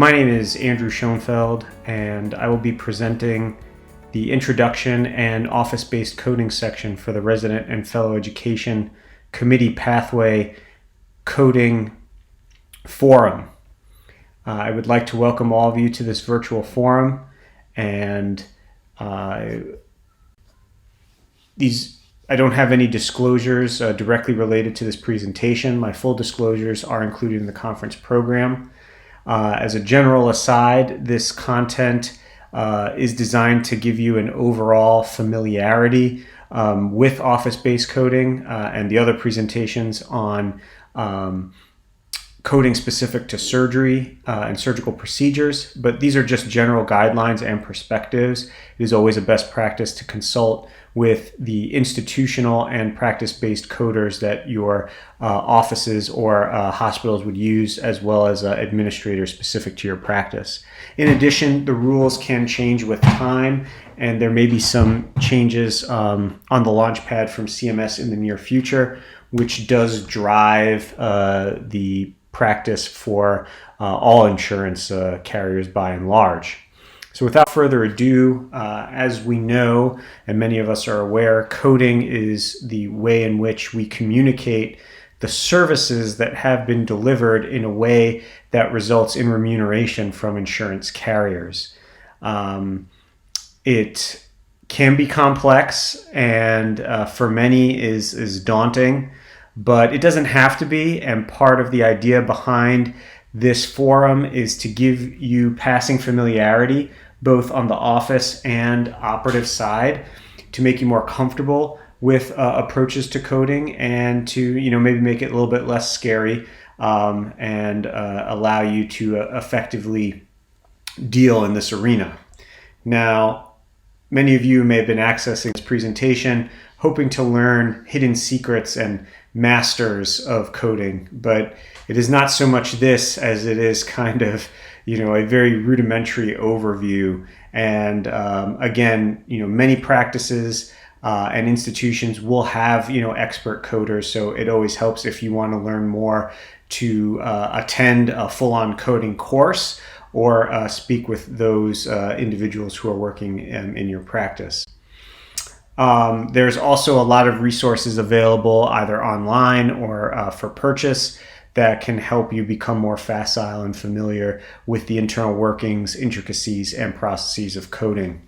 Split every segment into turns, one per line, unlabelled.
My name is Andrew Schoenfeld, and I will be presenting the Introduction and Office-Based Coding section for the Resident and Fellow Education Committee Pathway Coding Forum. I would like to welcome all of you to this virtual forum, and I don't have any disclosures directly related to this presentation. My full disclosures are included in the conference program. As a general aside, this content is designed to give you an overall familiarity with office-based coding and the other presentations on coding specific to surgery and surgical procedures, but these are just general guidelines and perspectives. It is always a best practice to consult with the institutional and practice-based coders that your offices or hospitals would use, as well as administrators specific to your practice. In addition, the rules can change with time, and there may be some changes on the launchpad from CMS in the near future, which does drive the practice for all insurance carriers by and large. So without further ado, as we know, and many of us are aware, coding is the way in which we communicate the services that have been delivered in a way that results in remuneration from insurance carriers. It can be complex and for many is daunting, but it doesn't have to be, and part of the idea behind this forum is to give you passing familiarity both on the office and operative side to make you more comfortable with approaches to coding and to maybe make it a little bit less scary and allow you to effectively deal in this arena. Now, many of you may have been accessing this presentation hoping to learn hidden secrets and masters of coding, but it is not so much this as it is kind of a very rudimentary overview. And again, many practices and institutions will have expert coders, so it always helps if you want to learn more to attend a full-on coding course or speak with those individuals who are working in your practice. There's also a lot of resources available either online or for purchase that can help you become more facile and familiar with the internal workings, intricacies, and processes of coding.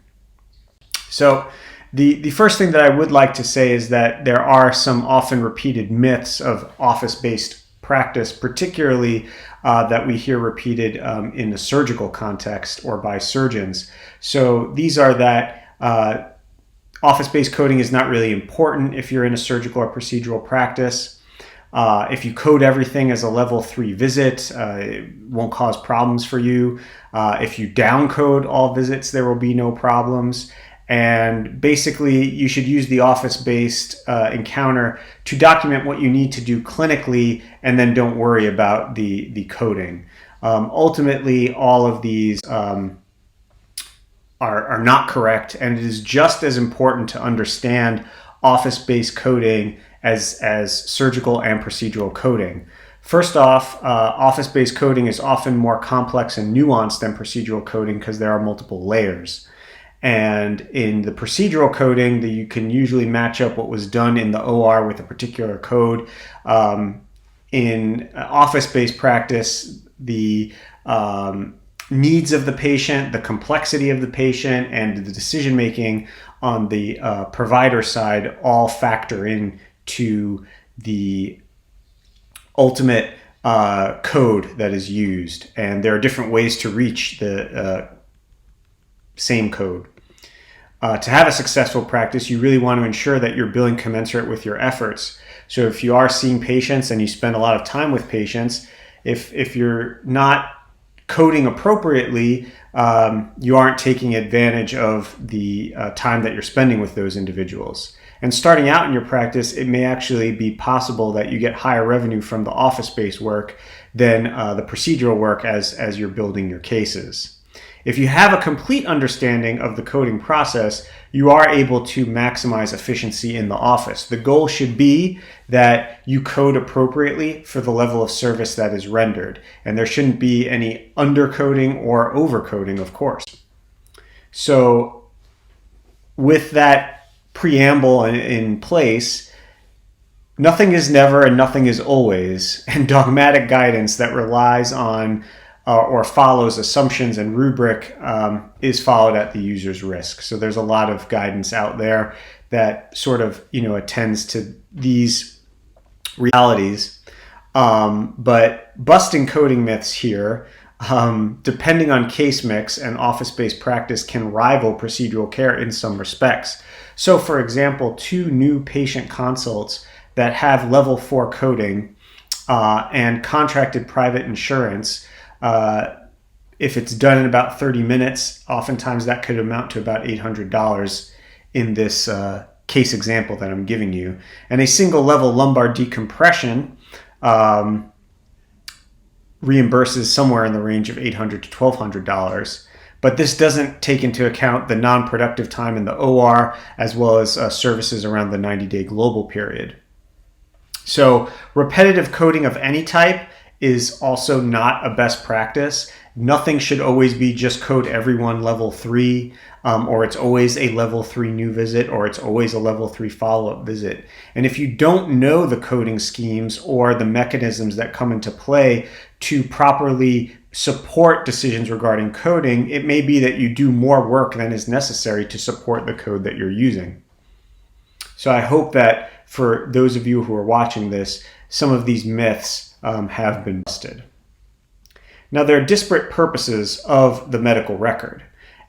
So the first thing that I would like to say is that there are some often repeated myths of office-based practice, particularly that we hear repeated in the surgical context or by surgeons. So these are that office-based coding is not really important if you're in a surgical or procedural practice. If you code everything as a level 3 visit, it won't cause problems for you. If you downcode all visits, there will be no problems. And basically, you should use the office-based encounter to document what you need to do clinically, and then don't worry about the coding. Ultimately, all of these are not correct, and it is just as important to understand office-based coding as surgical and procedural coding. First off, office-based coding is often more complex and nuanced than procedural coding because there are multiple layers. And in the procedural coding, you can usually match up what was done in the OR with a particular code. In office-based practice, the needs of the patient, the complexity of the patient, and the decision-making on the provider side all factor in to the ultimate code that is used. And there are different ways to reach the same code. To have a successful practice, you really want to ensure that you're billing commensurate with your efforts. So if you are seeing patients and you spend a lot of time with patients, if you're not coding appropriately, you aren't taking advantage of the time that you're spending with those individuals. And starting out in your practice, it may actually be possible that you get higher revenue from the office-based work than the procedural work as you're building your cases. If you have a complete understanding of the coding process, you are able to maximize efficiency in the office. The goal should be that you code appropriately for the level of service that is rendered, and there shouldn't be any undercoding or overcoding, of course. So with that preamble in place, nothing is never and nothing is always, and dogmatic guidance that relies on or follows assumptions and rubric is followed at the user's risk. So there's a lot of guidance out there that sort of, attends to these realities. But busting coding myths here, depending on case mix and office-based practice, can rival procedural care in some respects. So for example, 2 new patient consults that have level 4 coding and contracted private insurance, if it's done in about 30 minutes, oftentimes that could amount to about $800 in this case example that I'm giving you. And a single level lumbar decompression reimburses somewhere in the range of $800 to $1,200. But this doesn't take into account the non-productive time in the OR, as well as services around the 90-day global period. So repetitive coding of any type is also not a best practice. Nothing should always be just code everyone level 3, or it's always a level 3 new visit, or it's always a level 3 follow-up visit. And if you don't know the coding schemes or the mechanisms that come into play to properly support decisions regarding coding, it may be that you do more work than is necessary to support the code that you're using. So I hope that for those of you who are watching this, some of these myths have been busted. Now, there are disparate purposes of the medical record.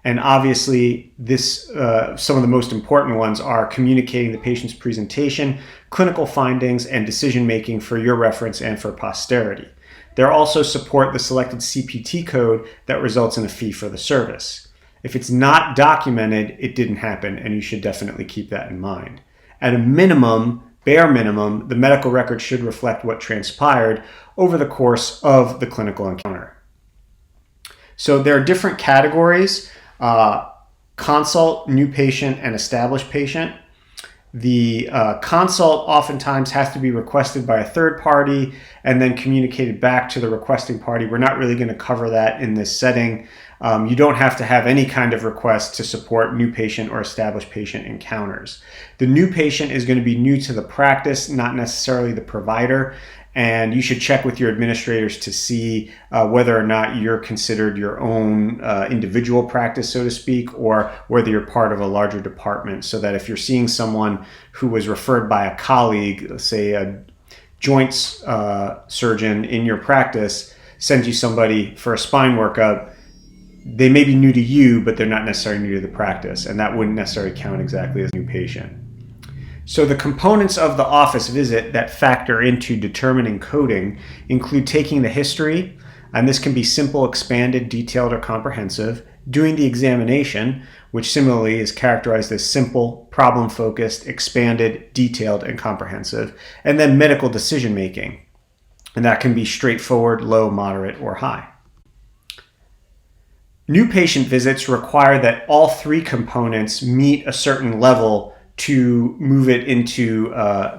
And obviously, some of the most important ones are communicating the patient's presentation, clinical findings, and decision-making for your reference and for posterity. They also support the selected CPT code that results in a fee for the service. If it's not documented, it didn't happen, and you should definitely keep that in mind. At a minimum, bare minimum, the medical record should reflect what transpired over the course of the clinical encounter. So there are different categories: consult, new patient, and established patient. The consult oftentimes has to be requested by a third party and then communicated back to the requesting party. We're not really going to cover that in this setting. You don't have to have any kind of request to support new patient or established patient encounters. The new patient is going to be new to the practice, not necessarily the provider. And you should check with your administrators to see whether or not you're considered your own individual practice, so to speak, or whether you're part of a larger department, so that if you're seeing someone who was referred by a colleague, let's say a joints surgeon in your practice, sends you somebody for a spine workup, they may be new to you, but they're not necessarily new to the practice, and that wouldn't necessarily count exactly as a new patient. So the components of the office visit that factor into determining coding include taking the history, and this can be simple, expanded, detailed, or comprehensive, doing the examination, which similarly is characterized as simple, problem-focused, expanded, detailed, and comprehensive, and then medical decision-making, and that can be straightforward, low, moderate, or high. New patient visits require that all 3 components meet a certain level to move it into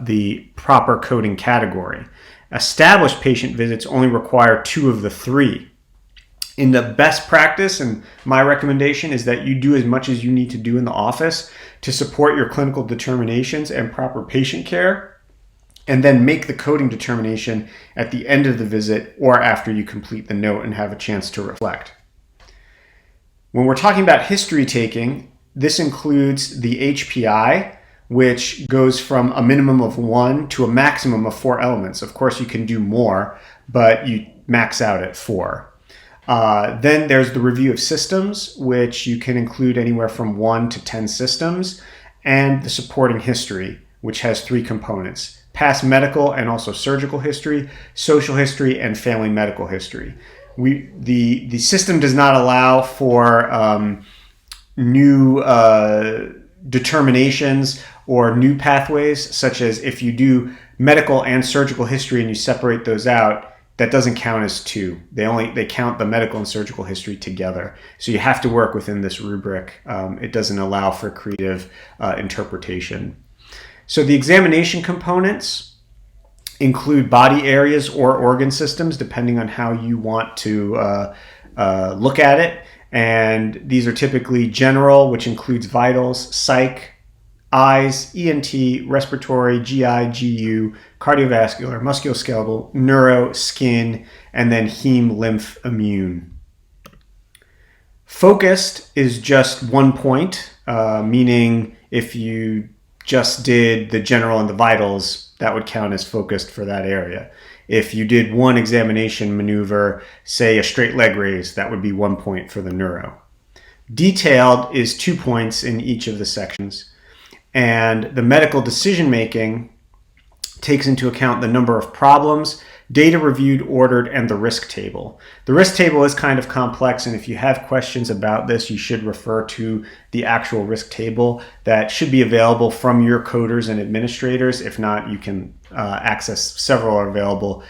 the proper coding category. Established patient visits only require 2 of the 3. In the best practice, and my recommendation is that you do as much as you need to do in the office to support your clinical determinations and proper patient care, and then make the coding determination at the end of the visit or after you complete the note and have a chance to reflect. When we're talking about history taking, this includes the HPI, which goes from a minimum of 1 to a maximum of 4 elements. Of course, you can do more, but you max out at 4. Then there's the review of systems, which you can include anywhere from 1 to 10 systems, and the supporting history, which has 3 components: past medical and also surgical history, social history, and family medical history. The system does not allow for new determinations or new pathways, such as if you do medical and surgical history and you separate those out, that doesn't count as two. They count the medical and surgical history together. So you have to work within this rubric. It doesn't allow for creative interpretation. So the examination components include body areas or organ systems, depending on how you want to look at it. And these are typically general, which includes vitals, psych, eyes, ENT, respiratory, GI, GU, cardiovascular, musculoskeletal, neuro, skin, and then heme, lymph, immune. Focused is just 1 point, meaning if you just did the general and the vitals, that would count as focused for that area. If you did one examination maneuver, say a straight leg raise, that would be 1 point for the neuro. Detailed is 2 points in each of the sections. And the medical decision-making takes into account the number of problems, data reviewed, ordered, and the risk table. The risk table is kind of complex, and if you have questions about this, you should refer to the actual risk table that should be available from your coders and administrators. If not, you can access several are available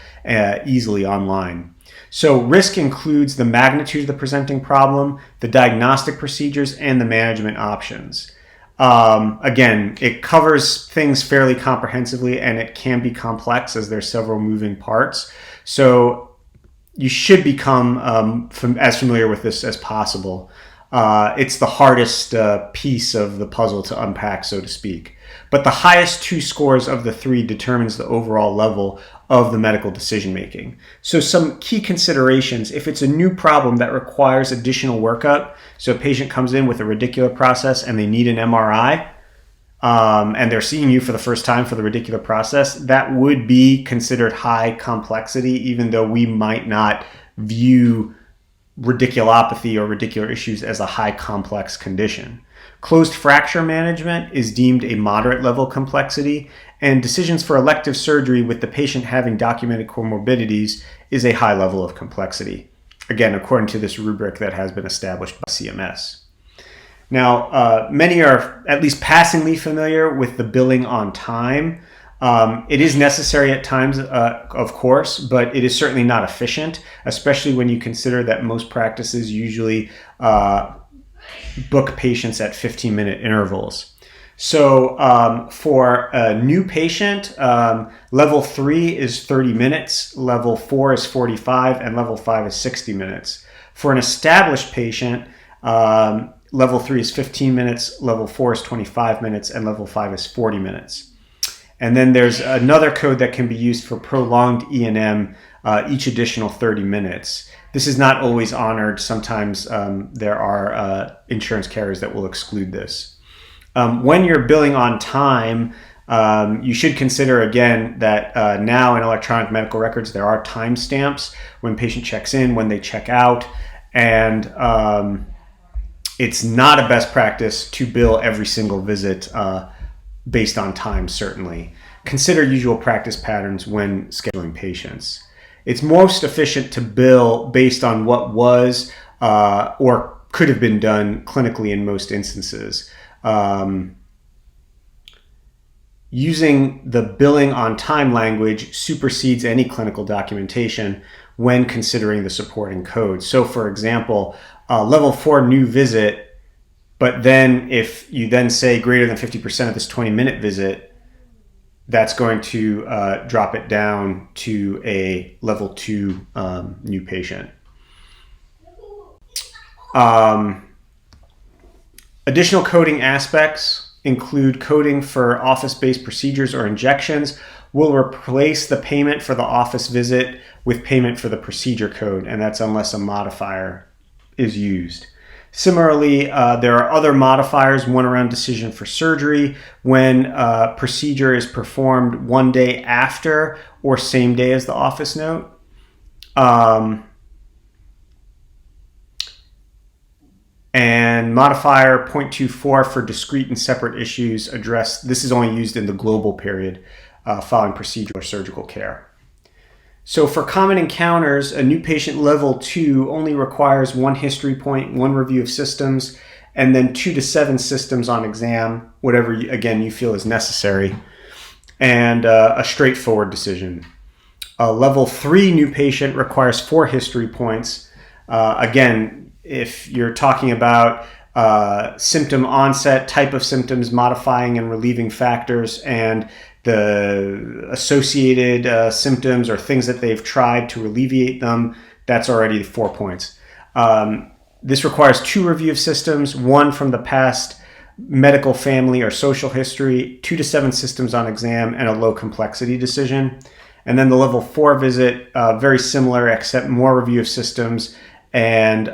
easily online. So risk includes the magnitude of the presenting problem, the diagnostic procedures, and the management options. Again, it covers things fairly comprehensively, and it can be complex as there's several moving parts. So you should become as familiar with this as possible. It's the hardest piece of the puzzle to unpack, so to speak. But the highest 2 scores of the 3 determines the overall level of the medical decision making. So some key considerations: if it's a new problem that requires additional workup, so a patient comes in with a radicular process and they need an MRI, and they're seeing you for the first time for the radicular process, that would be considered high complexity, even though we might not view radiculopathy or radicular issues as a high complex condition. Closed fracture management is deemed a moderate level complexity, and decisions for elective surgery with the patient having documented comorbidities is a high level of complexity, again, according to this rubric that has been established by CMS. Now, many are at least passingly familiar with the billing on time. It is necessary at times, of course, but it is certainly not efficient, especially when you consider that most practices usually book patients at 15-minute intervals. So for a new patient, level 3 is 30 minutes, level 4 is 45, and level 5 is 60 minutes. For an established patient, level 3 is 15 minutes, level 4 is 25 minutes, and level 5 is 40 minutes. And then there's another code that can be used for prolonged E&M, each additional 30 minutes. This is not always honored. Sometimes there are insurance carriers that will exclude this. When you're billing on time, you should consider again that now in electronic medical records, there are timestamps when patient checks in, when they check out, and it's not a best practice to bill every single visit based on time, certainly. Consider usual practice patterns when scheduling patients. It's most efficient to bill based on what was or could have been done clinically in most instances. Using the billing on time language supersedes any clinical documentation when considering the supporting code. So for example, level 4 new visit, but then if you then say greater than 50% of this 20-minute visit, that's going to drop it down to a level 2 new patient. Additional coding aspects include coding for office-based procedures or injections. Will replace the payment for the office visit with payment for the procedure code, and that's unless a modifier is used. Similarly, there are other modifiers, one around decision for surgery, when a procedure is performed 1 day after or same day as the office note. And modifier 0.24 for discrete and separate issues addressed. This is only used in the global period following procedural or surgical care. So for common encounters, a new patient level 2 only requires 1 history point, 1 review of systems, and then 2 to 7 systems on exam, whatever, again, you feel is necessary, and a straightforward decision. A level 3 new patient requires 4 history points. Again, if you're talking about symptom onset, type of symptoms, modifying and relieving factors, and the associated symptoms or things that they've tried to alleviate them, that's already 4 points. This requires 2 review of systems, 1 from the past medical, family, or social history, 2 to 7 systems on exam, and a low complexity decision. And then the level 4 visit, very similar, except more review of systems and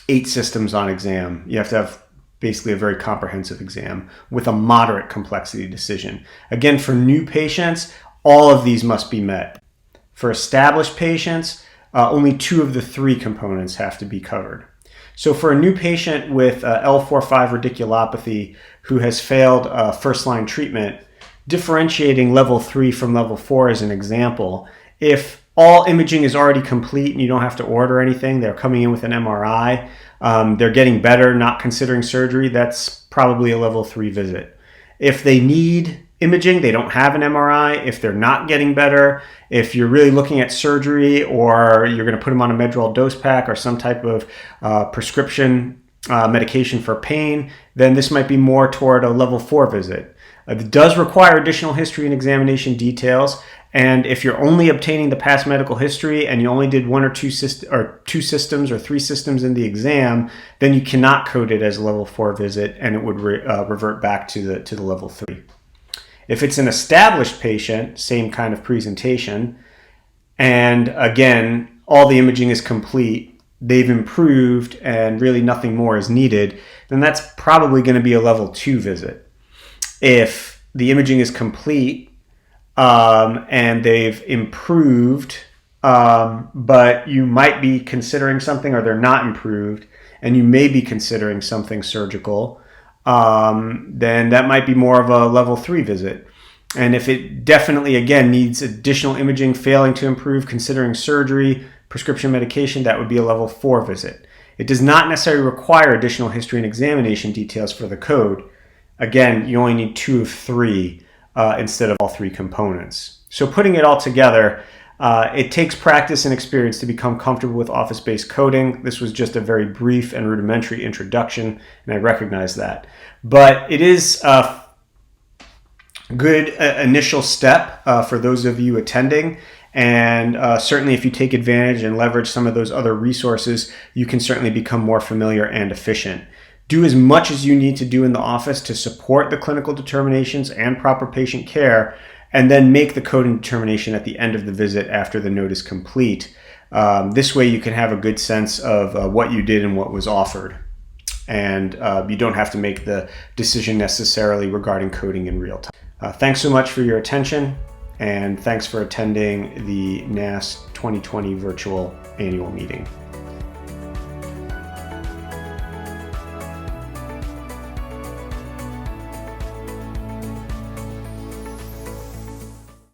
8 systems on exam. You have to have basically a very comprehensive exam with a moderate complexity decision. Again, for new patients, all of these must be met. For established patients, only 2 of the 3 components have to be covered. So for a new patient with L4-5 radiculopathy who has failed first-line treatment, differentiating level 3 from level 4 as an example, if all imaging is already complete and you don't have to order anything, they're coming in with an MRI, they're getting better, not considering surgery, that's probably a level 3 visit. If they need imaging, they don't have an MRI, if they're not getting better, if you're really looking at surgery or you're going to put them on a Medrol dose pack or some type of prescription medication for pain, then this might be more toward a level 4 visit. It does require additional history and examination details, and if you're only obtaining the past medical history and you only did 1 or 2 systems or 3 systems in the exam, then you cannot code it as a level 4 visit and it would revert back to the level 3. If it's an established patient, same kind of presentation, and again, all the imaging is complete, they've improved, and really nothing more is needed, then that's probably going to be a level 2 visit. If the imaging is complete and they've improved, but you might be considering something, or they're not improved, and you may be considering something surgical, then that might be more of a level 3 visit. And if it definitely, again, needs additional imaging, failing to improve, considering surgery, prescription medication, that would be a level 4 visit. It does not necessarily require additional history and examination details for the code. Again, you only need 2 of 3 instead of all 3 components. So putting it all together, it takes practice and experience to become comfortable with Office-based coding. This was just a very brief and rudimentary introduction, and I recognize that. But it is a good initial step for those of you attending, and certainly if you take advantage and leverage some of those other resources, you can certainly become more familiar and efficient. Do as much as you need to do in the office to support the clinical determinations and proper patient care, and then make the coding determination at the end of the visit after the note is complete. This way you can have a good sense of what you did and what was offered. And you don't have to make the decision necessarily regarding coding in real time. Thanks so much for your attention, and thanks for attending the NASS 2020 virtual annual meeting.